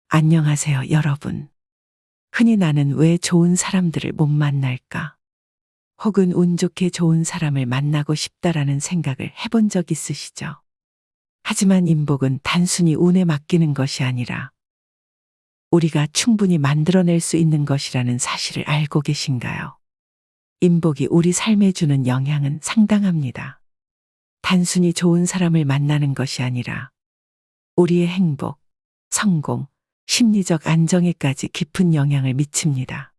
안녕하세요, 여러분. 흔히 나는 왜 좋은 사람들을 못 만날까? 혹은 운 좋게 좋은 사람을 만나고 싶다라는 생각을 해본 적 있으시죠? 하지만 인복은 단순히 운에 맡기는 것이 아니라 우리가 충분히 만들어낼 수 있는 것이라는 사실을 알고 계신가요? 인복이 우리 삶에 주는 영향은 상당합니다. 단순히 좋은 사람을 만나는 것이 아니라 우리의 행복, 성공, 심리적 안정에까지 깊은 영향을 미칩니다.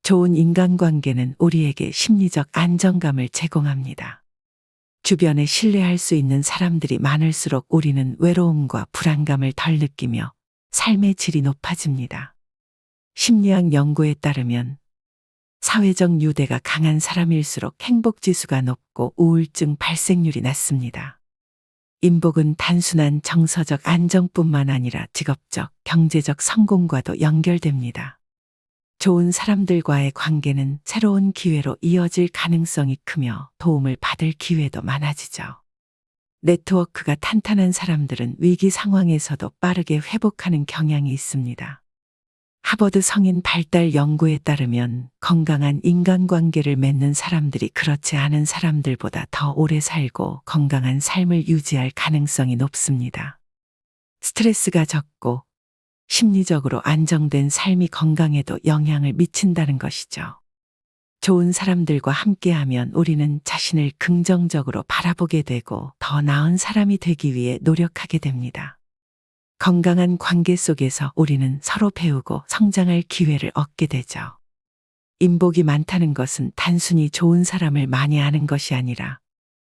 좋은 인간관계는 우리에게 심리적 안정감을 제공합니다. 주변에 신뢰할 수 있는 사람들이 많을수록 우리는 외로움과 불안감을 덜 느끼며 삶의 질이 높아집니다. 심리학 연구에 따르면 사회적 유대가 강한 사람일수록 행복지수가 높고 우울증 발생률이 낮습니다. 인복은 단순한 정서적 안정뿐만 아니라 직업적, 경제적 성공과도 연결됩니다. 좋은 사람들과의 관계는 새로운 기회로 이어질 가능성이 크며 도움을 받을 기회도 많아지죠. 네트워크가 탄탄한 사람들은 위기 상황에서도 빠르게 회복하는 경향이 있습니다. 하버드 성인 발달 연구에 따르면 건강한 인간관계를 맺는 사람들이 그렇지 않은 사람들보다 더 오래 살고 건강한 삶을 유지할 가능성이 높습니다. 스트레스가 적고 심리적으로 안정된 삶이 건강에도 영향을 미친다는 것이죠. 좋은 사람들과 함께하면 우리는 자신을 긍정적으로 바라보게 되고 더 나은 사람이 되기 위해 노력하게 됩니다. 건강한 관계 속에서 우리는 서로 배우고 성장할 기회를 얻게 되죠. 인복이 많다는 것은 단순히 좋은 사람을 많이 아는 것이 아니라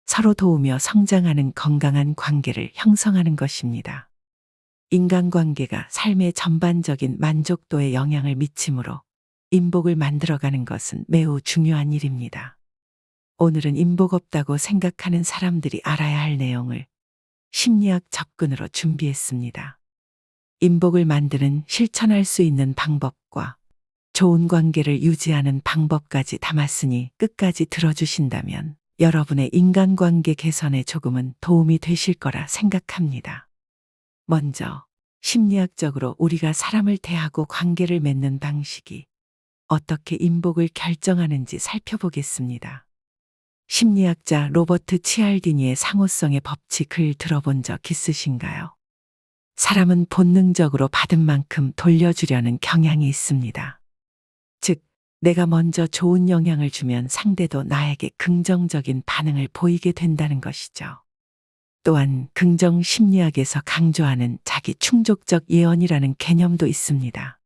서로 도우며 성장하는 건강한 관계를 형성하는 것입니다. 인간관계가 삶의 전반적인 만족도에 영향을 미치므로 인복을 만들어가는 것은 매우 중요한 일입니다. 오늘은 인복 없다고 생각하는 사람들이 알아야 할 내용을 심리학 접근으로 준비했습니다. 인복을 만드는 실천할 수 있는 방법과 좋은 관계를 유지하는 방법까지 담았으니 끝까지 들어주신다면 여러분의 인간관계 개선에 조금은 도움이 되실 거라 생각합니다. 먼저 심리학적으로 우리가 사람을 대하고 관계를 맺는 방식이 어떻게 인복을 결정하는지 살펴보겠습니다. 심리학자 로버트 치알디니의 상호성의 법칙을 들어본 적 있으신가요? 사람은 본능적으로 받은 만큼 돌려주려는 경향이 있습니다. 즉, 내가 먼저 좋은 영향을 주면 상대도 나에게 긍정적인 반응을 보이게 된다는 것이죠. 또한 긍정 심리학에서 강조하는 자기 충족적 예언이라는 개념도 있습니다.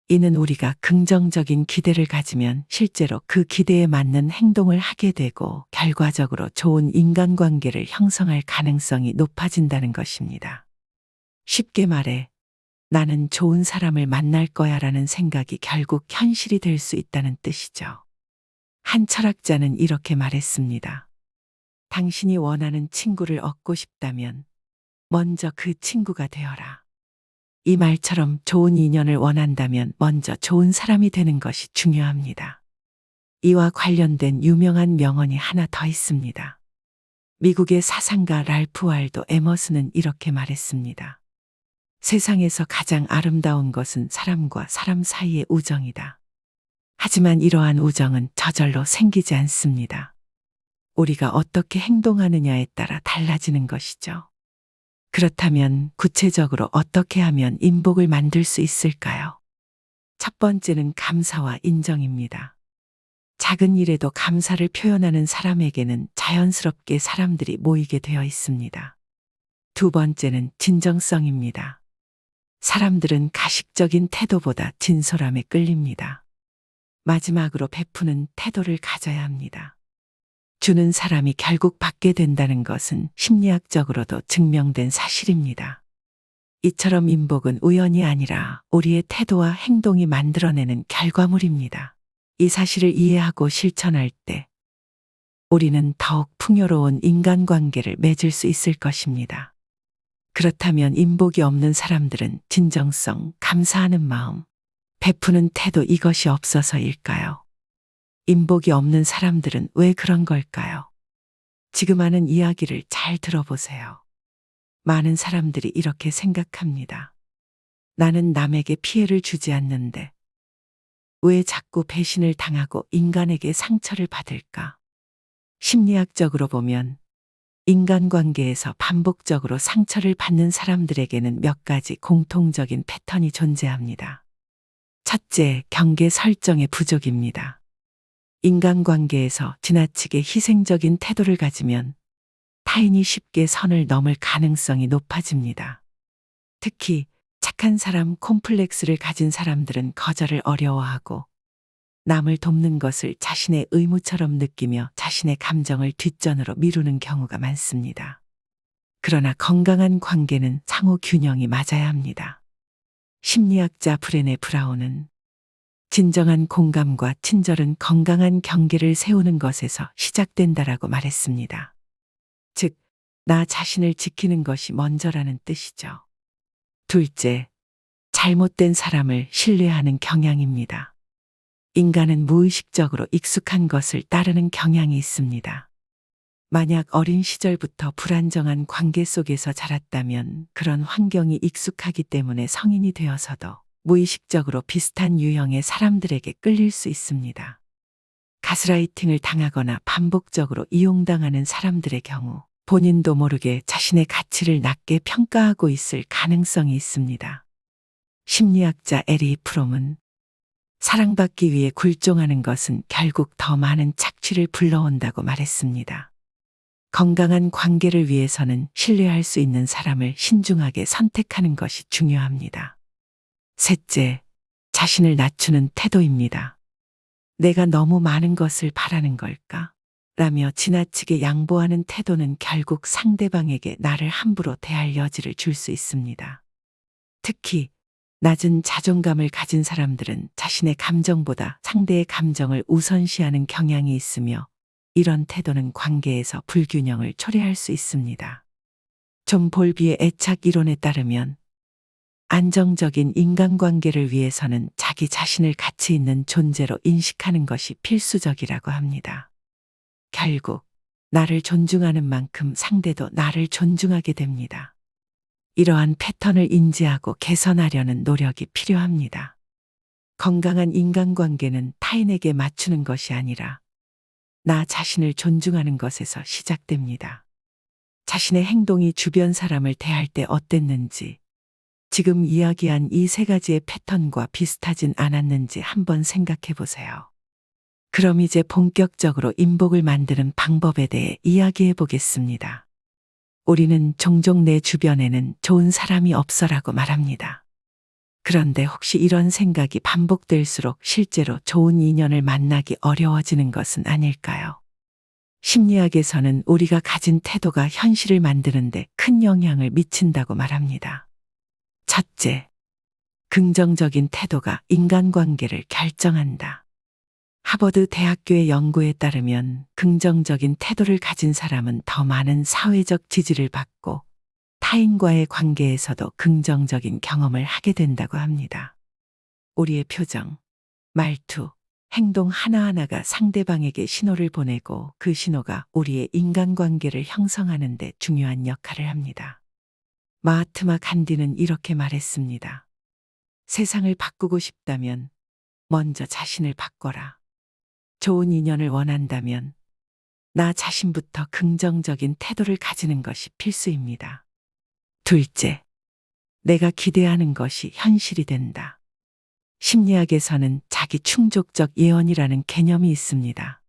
이는 우리가 긍정적인 기대를 가지면 실제로 그 기대에 맞는 행동을 하게 되고 결과적으로 좋은 인간관계를 형성할 가능성이 높아진다는 것입니다. 쉽게 말해, 나는 좋은 사람을 만날 거야 라는 생각이 결국 현실이 될 수 있다는 뜻이죠. 한 철학자는 이렇게 말했습니다. 당신이 원하는 친구를 얻고 싶다면 먼저 그 친구가 되어라. 이 말처럼 좋은 인연을 원한다면 먼저 좋은 사람이 되는 것이 중요합니다. 이와 관련된 유명한 명언이 하나 더 있습니다. 미국의 사상가 랄프 waldo 에머슨은 이렇게 말했습니다. 세상에서 가장 아름다운 것은 사람과 사람 사이의 우정이다. 하지만 이러한 우정은 저절로 생기지 않습니다. 우리가 어떻게 행동하느냐에 따라 달라지는 것이죠. 그렇다면 구체적으로 어떻게 하면 인복을 만들 수 있을까요? 첫 번째는 감사와 인정입니다. 작은 일에도 감사를 표현하는 사람에게는 자연스럽게 사람들이 모이게 되어 있습니다. 두 번째는 진정성입니다. 사람들은 가식적인 태도보다 진솔함에 끌립니다. 마지막으로 베푸는 태도를 가져야 합니다. 주는 사람이 결국 받게 된다는 것은 심리학적으로도 증명된 사실입니다. 이처럼 인복은 우연이 아니라 우리의 태도와 행동이 만들어내는 결과물입니다. 이 사실을 이해하고 실천할 때 우리는 더욱 풍요로운 인간관계를 맺을 수 있을 것입니다. 그렇다면 인복이 없는 사람들은 진정성, 감사하는 마음, 베푸는 태도 이것이 없어서일까요? 인복이 없는 사람들은 왜 그런 걸까요? 지금 하는 이야기를 잘 들어보세요. 많은 사람들이 이렇게 생각합니다. 나는 남에게 피해를 주지 않는데 왜 자꾸 배신을 당하고 인간에게 상처를 받을까? 심리학적으로 보면 인간관계에서 반복적으로 상처를 받는 사람들에게는 몇 가지 공통적인 패턴이 존재합니다. 첫째, 경계 설정의 부족입니다. 인간관계에서 지나치게 희생적인 태도를 가지면 타인이 쉽게 선을 넘을 가능성이 높아집니다. 특히 착한 사람 콤플렉스를 가진 사람들은 거절을 어려워하고 남을 돕는 것을 자신의 의무처럼 느끼며 자신의 감정을 뒷전으로 미루는 경우가 많습니다. 그러나 건강한 관계는 상호 균형이 맞아야 합니다. 심리학자 브레네 브라운은 진정한 공감과 친절은 건강한 경계를 세우는 것에서 시작된다라고 말했습니다. 즉, 나 자신을 지키는 것이 먼저라는 뜻이죠. 둘째, 잘못된 사람을 신뢰하는 경향입니다. 인간은 무의식적으로 익숙한 것을 따르는 경향이 있습니다. 만약 어린 시절부터 불안정한 관계 속에서 자랐다면 그런 환경이 익숙하기 때문에 성인이 되어서도 무의식적으로 비슷한 유형의 사람들에게 끌릴 수 있습니다. 가스라이팅을 당하거나 반복적으로 이용당하는 사람들의 경우 본인도 모르게 자신의 가치를 낮게 평가하고 있을 가능성이 있습니다. 심리학자 에리 프롬은 사랑받기 위해 굴종하는 것은 결국 더 많은 착취를 불러온다고 말했습니다. 건강한 관계를 위해서는 신뢰할 수 있는 사람을 신중하게 선택하는 것이 중요합니다. 셋째, 자신을 낮추는 태도입니다. 내가 너무 많은 것을 바라는 걸까? 라며 지나치게 양보하는 태도는 결국 상대방에게 나를 함부로 대할 여지를 줄 수 있습니다. 특히 낮은 자존감을 가진 사람들은 자신의 감정보다 상대의 감정을 우선시하는 경향이 있으며 이런 태도는 관계에서 불균형을 초래할 수 있습니다. 존 볼비의 애착 이론에 따르면 안정적인 인간관계를 위해서는 자기 자신을 가치 있는 존재로 인식하는 것이 필수적이라고 합니다. 결국 나를 존중하는 만큼 상대도 나를 존중하게 됩니다. 이러한 패턴을 인지하고 개선하려는 노력이 필요합니다. 건강한 인간관계는 타인에게 맞추는 것이 아니라 나 자신을 존중하는 것에서 시작됩니다. 자신의 행동이 주변 사람을 대할 때 어땠는지, 지금 이야기한 이 세 가지의 패턴과 비슷하진 않았는지 한번 생각해 보세요. 그럼 이제 본격적으로 인복을 만드는 방법에 대해 이야기해 보겠습니다. 우리는 종종 내 주변에는 좋은 사람이 없어라고 말합니다. 그런데 혹시 이런 생각이 반복될수록 실제로 좋은 인연을 만나기 어려워지는 것은 아닐까요? 심리학에서는 우리가 가진 태도가 현실을 만드는데 큰 영향을 미친다고 말합니다. 첫째, 긍정적인 태도가 인간관계를 결정한다. 하버드 대학교의 연구에 따르면 긍정적인 태도를 가진 사람은 더 많은 사회적 지지를 받고 타인과의 관계에서도 긍정적인 경험을 하게 된다고 합니다. 우리의 표정, 말투, 행동 하나하나가 상대방에게 신호를 보내고 그 신호가 우리의 인간관계를 형성하는 데 중요한 역할을 합니다. 마하트마 간디는 이렇게 말했습니다. 세상을 바꾸고 싶다면 먼저 자신을 바꿔라. 좋은 인연을 원한다면 나 자신부터 긍정적인 태도를 가지는 것이 필수입니다. 둘째, 내가 기대하는 것이 현실이 된다. 심리학에서는 자기 충족적 예언이라는 개념이 있습니다.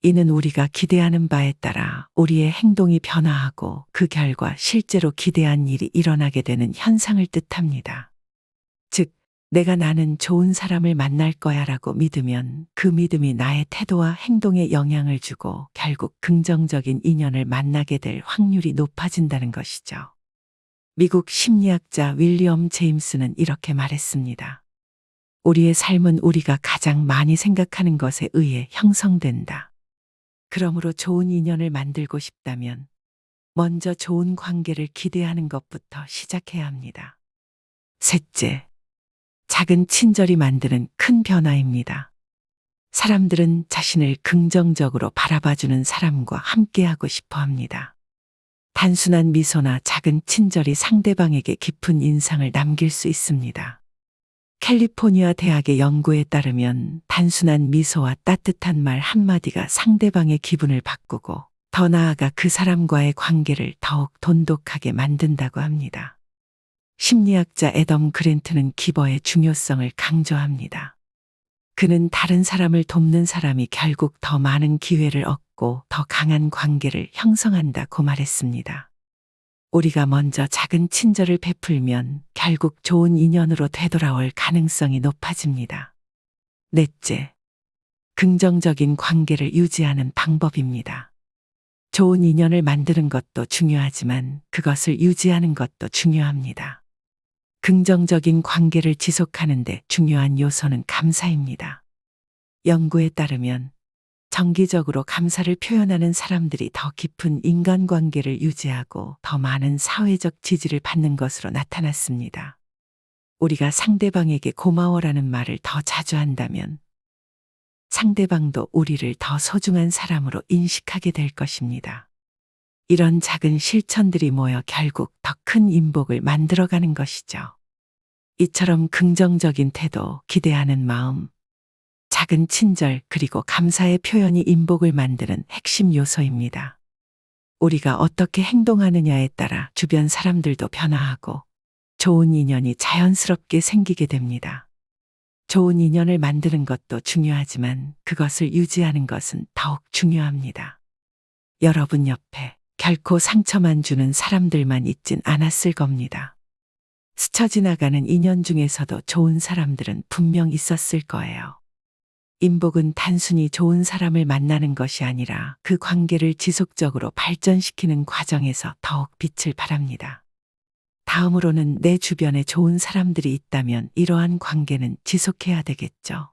이는 우리가 기대하는 바에 따라 우리의 행동이 변화하고 그 결과 실제로 기대한 일이 일어나게 되는 현상을 뜻합니다. 즉, 내가 나는 좋은 사람을 만날 거야 라고 믿으면 그 믿음이 나의 태도와 행동에 영향을 주고 결국 긍정적인 인연을 만나게 될 확률이 높아진다는 것이죠. 미국 심리학자 윌리엄 제임스는 이렇게 말했습니다. 우리의 삶은 우리가 가장 많이 생각하는 것에 의해 형성된다. 그러므로 좋은 인연을 만들고 싶다면 먼저 좋은 관계를 기대하는 것부터 시작해야 합니다. 셋째, 작은 친절이 만드는 큰 변화입니다. 사람들은 자신을 긍정적으로 바라봐주는 사람과 함께하고 싶어 합니다. 단순한 미소나 작은 친절이 상대방에게 깊은 인상을 남길 수 있습니다. 캘리포니아 대학의 연구에 따르면 단순한 미소와 따뜻한 말 한마디가 상대방의 기분을 바꾸고 더 나아가 그 사람과의 관계를 더욱 돈독하게 만든다고 합니다. 심리학자 애덤 그랜트는 기버의 중요성을 강조합니다. 그는 다른 사람을 돕는 사람이 결국 더 많은 기회를 얻고 더 강한 관계를 형성한다고 말했습니다. 우리가 먼저 작은 친절을 베풀면 결국 좋은 인연으로 되돌아올 가능성이 높아집니다. 넷째, 긍정적인 관계를 유지하는 방법입니다. 좋은 인연을 만드는 것도 중요하지만 그것을 유지하는 것도 중요합니다. 긍정적인 관계를 지속하는 데 중요한 요소는 감사입니다. 연구에 따르면 정기적으로 감사를 표현하는 사람들이 더 깊은 인간관계를 유지하고 더 많은 사회적 지지를 받는 것으로 나타났습니다. 우리가 상대방에게 고마워라는 말을 더 자주 한다면 상대방도 우리를 더 소중한 사람으로 인식하게 될 것입니다. 이런 작은 실천들이 모여 결국 더 큰 인복을 만들어가는 것이죠. 이처럼 긍정적인 태도, 기대하는 마음, 작은 친절 그리고 감사의 표현이 인복을 만드는 핵심 요소입니다. 우리가 어떻게 행동하느냐에 따라 주변 사람들도 변화하고 좋은 인연이 자연스럽게 생기게 됩니다. 좋은 인연을 만드는 것도 중요하지만 그것을 유지하는 것은 더욱 중요합니다. 여러분 옆에 결코 상처만 주는 사람들만 있진 않았을 겁니다. 스쳐 지나가는 인연 중에서도 좋은 사람들은 분명 있었을 거예요. 인복은 단순히 좋은 사람을 만나는 것이 아니라 그 관계를 지속적으로 발전시키는 과정에서 더욱 빛을 발합니다. 다음으로는 내 주변에 좋은 사람들이 있다면 이러한 관계는 지속해야 되겠죠.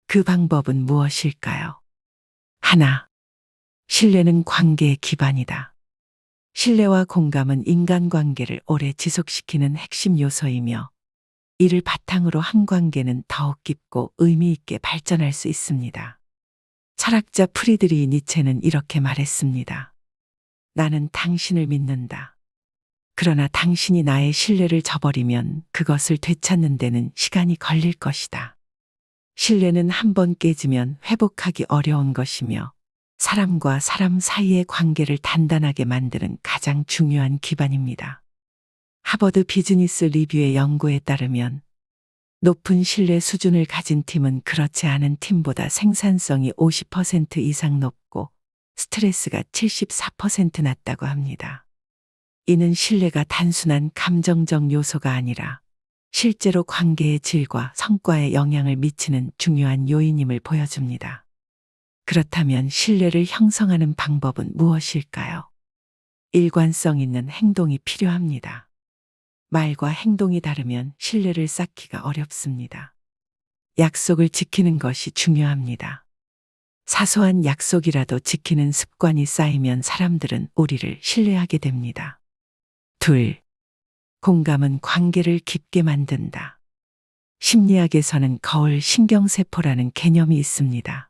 그 방법은 무엇일까요? 하나, 신뢰는 관계의 기반이다. 신뢰와 공감은 인간관계를 오래 지속시키는 핵심 요소이며 이를 바탕으로 한 관계는 더욱 깊고 의미 있게 발전할 수 있습니다. 철학자 프리드리히 니체는 이렇게 말했습니다. 나는 당신을 믿는다. 그러나 당신이 나의 신뢰를 저버리면 그것을 되찾는 데는 시간이 걸릴 것이다. 신뢰는 한 번 깨지면 회복하기 어려운 것이며 사람과 사람 사이의 관계를 단단하게 만드는 가장 중요한 기반입니다. 하버드 비즈니스 리뷰의 연구에 따르면 높은 신뢰 수준을 가진 팀은 그렇지 않은 팀보다 생산성이 50% 이상 높고 스트레스가 74% 낮다고 합니다. 이는 신뢰가 단순한 감정적 요소가 아니라 실제로 관계의 질과 성과에 영향을 미치는 중요한 요인임을 보여줍니다. 그렇다면 신뢰를 형성하는 방법은 무엇일까요? 일관성 있는 행동이 필요합니다. 말과 행동이 다르면 신뢰를 쌓기가 어렵습니다. 약속을 지키는 것이 중요합니다. 사소한 약속이라도 지키는 습관이 쌓이면 사람들은 우리를 신뢰하게 됩니다. 둘, 공감은 관계를 깊게 만든다. 심리학에서는 거울 신경세포라는 개념이 있습니다.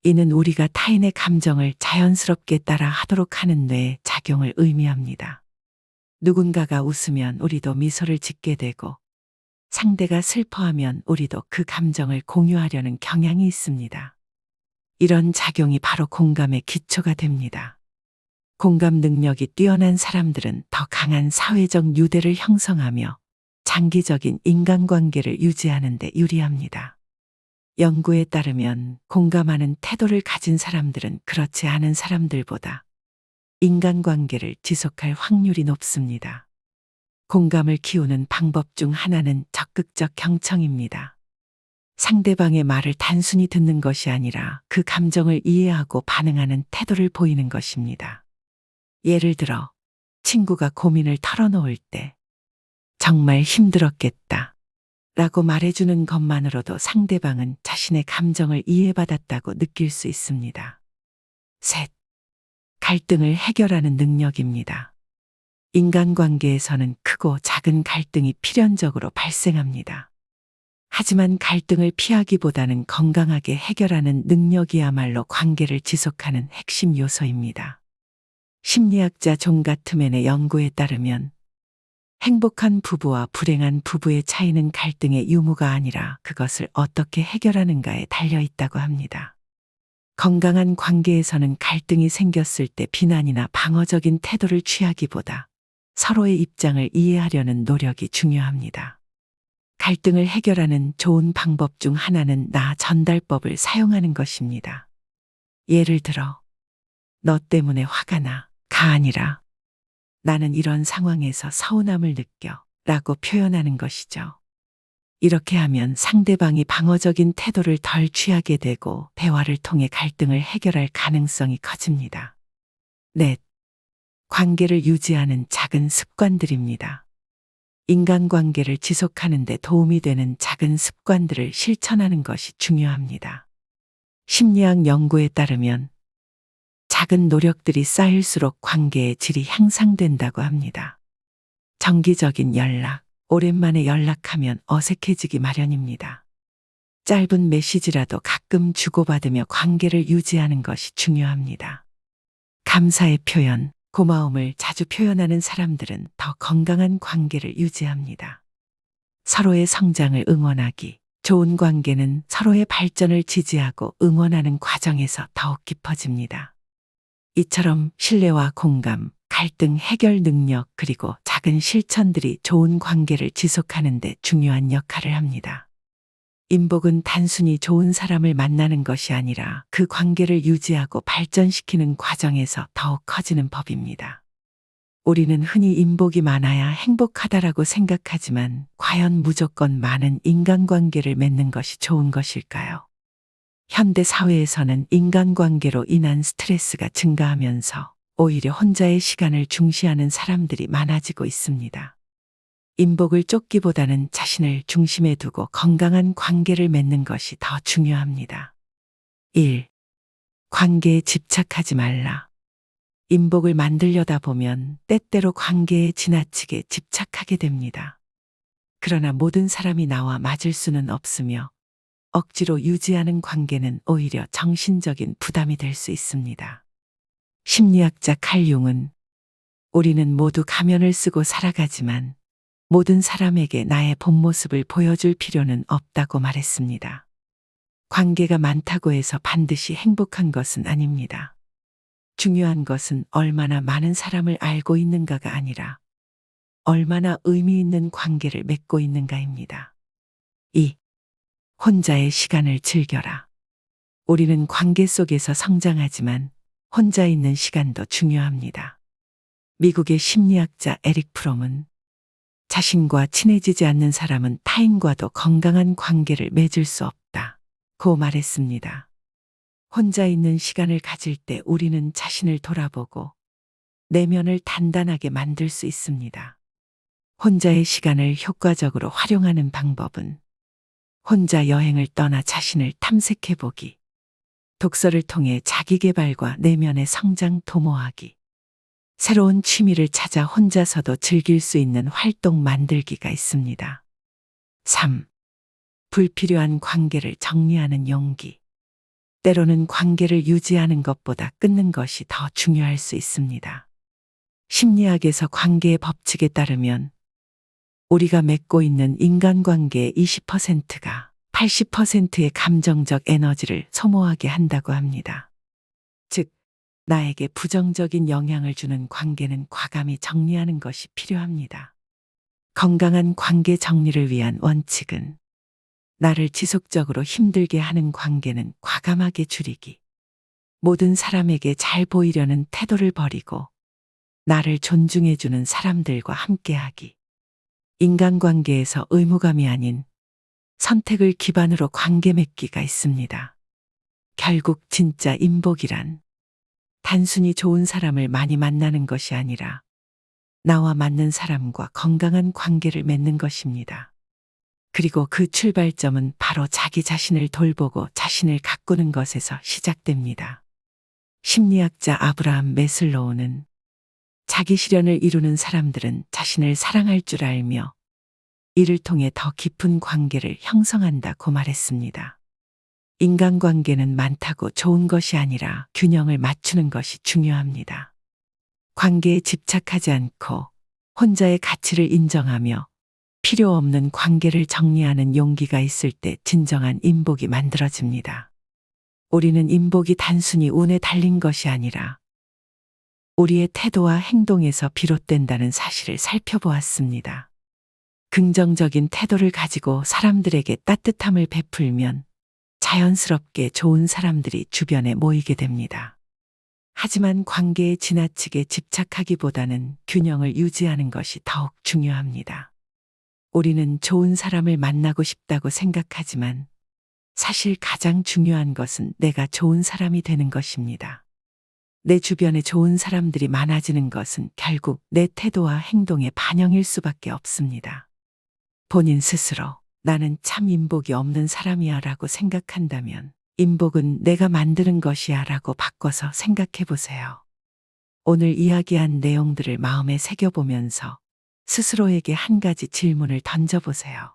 이는 우리가 타인의 감정을 자연스럽게 따라 하도록 하는 뇌의 작용을 의미합니다. 누군가가 웃으면 우리도 미소를 짓게 되고 상대가 슬퍼하면 우리도 그 감정을 공유하려는 경향이 있습니다. 이런 작용이 바로 공감의 기초가 됩니다. 공감 능력이 뛰어난 사람들은 더 강한 사회적 유대를 형성하며 장기적인 인간관계를 유지하는 데 유리합니다. 연구에 따르면 공감하는 태도를 가진 사람들은 그렇지 않은 사람들보다 인간관계를 지속할 확률이 높습니다. 공감을 키우는 방법 중 하나는 적극적 경청입니다. 상대방의 말을 단순히 듣는 것이 아니라 그 감정을 이해하고 반응하는 태도를 보이는 것입니다. 예를 들어, 친구가 고민을 털어놓을 때 정말 힘들었겠다 라고 말해주는 것만으로도 상대방은 자신의 감정을 이해받았다고 느낄 수 있습니다. 셋, 갈등을 해결하는 능력입니다. 인간관계에서는 크고 작은 갈등이 필연적으로 발생합니다. 하지만 갈등을 피하기보다는 건강하게 해결하는 능력이야말로 관계를 지속하는 핵심 요소입니다. 심리학자 존 가트맨의 연구에 따르면 행복한 부부와 불행한 부부의 차이는 갈등의 유무가 아니라 그것을 어떻게 해결하는가에 달려 있다고 합니다. 건강한 관계에서는 갈등이 생겼을 때 비난이나 방어적인 태도를 취하기보다 서로의 입장을 이해하려는 노력이 중요합니다. 갈등을 해결하는 좋은 방법 중 하나는 나 전달법을 사용하는 것입니다. 예를 들어, 너 때문에 화가 나가 아니라 나는 이런 상황에서 서운함을 느껴 라고 표현하는 것이죠. 이렇게 하면 상대방이 방어적인 태도를 덜 취하게 되고 대화를 통해 갈등을 해결할 가능성이 커집니다. 넷. 관계를 유지하는 작은 습관들입니다. 인간관계를 지속하는 데 도움이 되는 작은 습관들을 실천하는 것이 중요합니다. 심리학 연구에 따르면 작은 노력들이 쌓일수록 관계의 질이 향상된다고 합니다. 정기적인 연락, 오랜만에 연락하면 어색해지기 마련입니다. 짧은 메시지라도 가끔 주고받으며 관계를 유지하는 것이 중요합니다. 감사의 표현, 고마움을 자주 표현하는 사람들은 더 건강한 관계를 유지합니다. 서로의 성장을 응원하기, 좋은 관계는 서로의 발전을 지지하고 응원하는 과정에서 더욱 깊어집니다. 이처럼 신뢰와 공감, 갈등 해결 능력 그리고 작은 실천들이 좋은 관계를 지속하는 데 중요한 역할을 합니다. 인복은 단순히 좋은 사람을 만나는 것이 아니라 그 관계를 유지하고 발전시키는 과정에서 더욱 커지는 법입니다. 우리는 흔히 인복이 많아야 행복하다라고 생각하지만 과연 무조건 많은 인간관계를 맺는 것이 좋은 것일까요? 현대 사회에서는 인간관계로 인한 스트레스가 증가하면서 오히려 혼자의 시간을 중시하는 사람들이 많아지고 있습니다. 인복을 쫓기보다는 자신을 중심에 두고 건강한 관계를 맺는 것이 더 중요합니다. 1. 관계에 집착하지 말라. 인복을 만들려다 보면 때때로 관계에 지나치게 집착하게 됩니다. 그러나 모든 사람이 나와 맞을 수는 없으며 억지로 유지하는 관계는 오히려 정신적인 부담이 될 수 있습니다. 심리학자 칼 융은 우리는 모두 가면을 쓰고 살아가지만 모든 사람에게 나의 본 모습을 보여줄 필요는 없다고 말했습니다. 관계가 많다고 해서 반드시 행복한 것은 아닙니다. 중요한 것은 얼마나 많은 사람을 알고 있는가가 아니라 얼마나 의미 있는 관계를 맺고 있는가입니다. 2. 혼자의 시간을 즐겨라. 우리는 관계 속에서 성장하지만 혼자 있는 시간도 중요합니다. 미국의 심리학자 에릭 프롬은 자신과 친해지지 않는 사람은 타인과도 건강한 관계를 맺을 수 없다고 말했습니다. 혼자 있는 시간을 가질 때 우리는 자신을 돌아보고 내면을 단단하게 만들 수 있습니다. 혼자의 시간을 효과적으로 활용하는 방법은 혼자 여행을 떠나 자신을 탐색해보기, 독서를 통해 자기계발과 내면의 성장 도모하기, 새로운 취미를 찾아 혼자서도 즐길 수 있는 활동 만들기가 있습니다. 3. 불필요한 관계를 정리하는 용기. 때로는 관계를 유지하는 것보다 끊는 것이 더 중요할 수 있습니다. 심리학에서 관계의 법칙에 따르면 우리가 맺고 있는 인간관계의 20%가 80%의 감정적 에너지를 소모하게 한다고 합니다. 즉, 나에게 부정적인 영향을 주는 관계는 과감히 정리하는 것이 필요합니다. 건강한 관계 정리를 위한 원칙은 나를 지속적으로 힘들게 하는 관계는 과감하게 줄이기, 모든 사람에게 잘 보이려는 태도를 버리고 나를 존중해주는 사람들과 함께하기, 인간관계에서 의무감이 아닌 선택을 기반으로 관계 맺기가 있습니다. 결국 진짜 인복이란 단순히 좋은 사람을 많이 만나는 것이 아니라 나와 맞는 사람과 건강한 관계를 맺는 것입니다. 그리고 그 출발점은 바로 자기 자신을 돌보고 자신을 가꾸는 것에서 시작됩니다. 심리학자 아브라함 매슬로우는 자기 실현을 이루는 사람들은 자신을 사랑할 줄 알며 이를 통해 더 깊은 관계를 형성한다고 말했습니다. 인간관계는 많다고 좋은 것이 아니라 균형을 맞추는 것이 중요합니다. 관계에 집착하지 않고 혼자의 가치를 인정하며 필요 없는 관계를 정리하는 용기가 있을 때 진정한 인복이 만들어집니다. 우리는 인복이 단순히 운에 달린 것이 아니라 우리의 태도와 행동에서 비롯된다는 사실을 살펴보았습니다. 긍정적인 태도를 가지고 사람들에게 따뜻함을 베풀면 자연스럽게 좋은 사람들이 주변에 모이게 됩니다. 하지만 관계에 지나치게 집착하기보다는 균형을 유지하는 것이 더욱 중요합니다. 우리는 좋은 사람을 만나고 싶다고 생각하지만 사실 가장 중요한 것은 내가 좋은 사람이 되는 것입니다. 내 주변에 좋은 사람들이 많아지는 것은 결국 내 태도와 행동의 반영일 수밖에 없습니다. 본인 스스로 나는 참 인복이 없는 사람이야 라고 생각한다면 인복은 내가 만드는 것이야 라고 바꿔서 생각해 보세요. 오늘 이야기한 내용들을 마음에 새겨보면서 스스로에게 한 가지 질문을 던져보세요.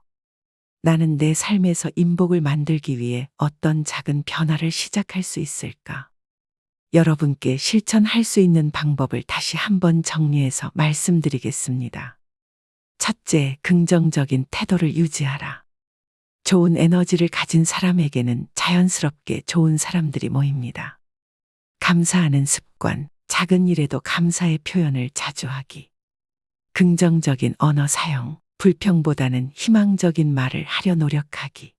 나는 내 삶에서 인복을 만들기 위해 어떤 작은 변화를 시작할 수 있을까? 여러분께 실천할 수 있는 방법을 다시 한번 정리해서 말씀드리겠습니다. 첫째, 긍정적인 태도를 유지하라. 좋은 에너지를 가진 사람에게는 자연스럽게 좋은 사람들이 모입니다. 감사하는 습관, 작은 일에도 감사의 표현을 자주 하기. 긍정적인 언어 사용, 불평보다는 희망적인 말을 하려 노력하기.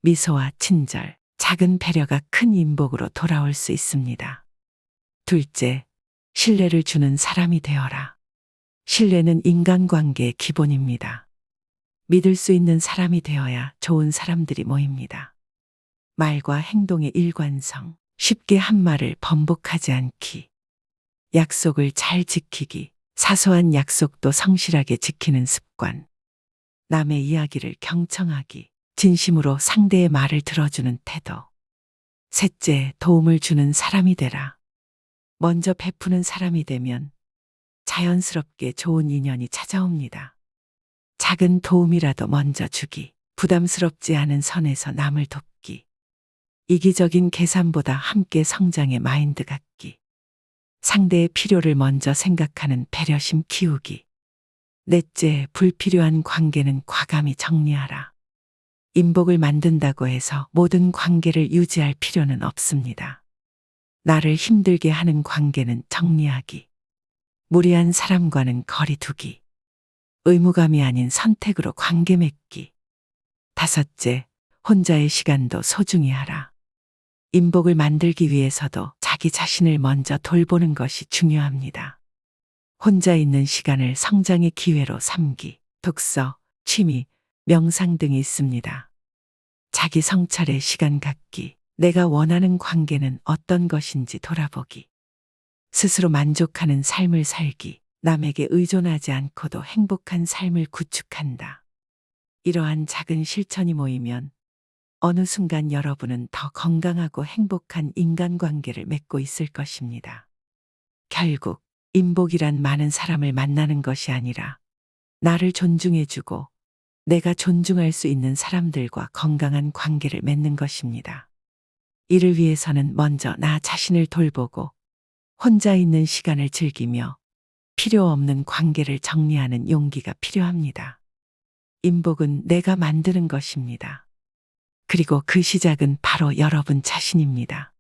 미소와 친절, 작은 배려가 큰 인복으로 돌아올 수 있습니다. 둘째, 신뢰를 주는 사람이 되어라. 신뢰는 인간관계의 기본입니다. 믿을 수 있는 사람이 되어야 좋은 사람들이 모입니다. 말과 행동의 일관성, 쉽게 한 말을 번복하지 않기. 약속을 잘 지키기, 사소한 약속도 성실하게 지키는 습관. 남의 이야기를 경청하기, 진심으로 상대의 말을 들어주는 태도. 셋째, 도움을 주는 사람이 되라. 먼저 베푸는 사람이 되면 자연스럽게 좋은 인연이 찾아옵니다. 작은 도움이라도 먼저 주기, 부담스럽지 않은 선에서 남을 돕기. 이기적인 계산보다 함께 성장의 마인드 갖기. 상대의 필요를 먼저 생각하는 배려심 키우기. 넷째, 불필요한 관계는 과감히 정리하라. 인복을 만든다고 해서 모든 관계를 유지할 필요는 없습니다. 나를 힘들게 하는 관계는 정리하기. 무리한 사람과는 거리 두기. 의무감이 아닌 선택으로 관계 맺기. 다섯째, 혼자의 시간도 소중히 하라. 인복을 만들기 위해서도 자기 자신을 먼저 돌보는 것이 중요합니다. 혼자 있는 시간을 성장의 기회로 삼기, 독서, 취미, 명상 등이 있습니다. 자기 성찰의 시간 갖기, 내가 원하는 관계는 어떤 것인지 돌아보기. 스스로 만족하는 삶을 살기, 남에게 의존하지 않고도 행복한 삶을 구축한다. 이러한 작은 실천이 모이면 어느 순간 여러분은 더 건강하고 행복한 인간관계를 맺고 있을 것입니다. 결국 인복이란 많은 사람을 만나는 것이 아니라 나를 존중해주고 내가 존중할 수 있는 사람들과 건강한 관계를 맺는 것입니다. 이를 위해서는 먼저 나 자신을 돌보고 혼자 있는 시간을 즐기며 필요 없는 관계를 정리하는 용기가 필요합니다. 인복은 내가 만드는 것입니다. 그리고 그 시작은 바로 여러분 자신입니다.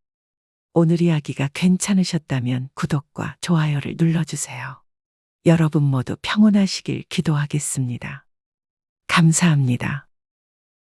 오늘 이야기가 괜찮으셨다면 구독과 좋아요를 눌러주세요. 여러분 모두 평온하시길 기도하겠습니다. 감사합니다.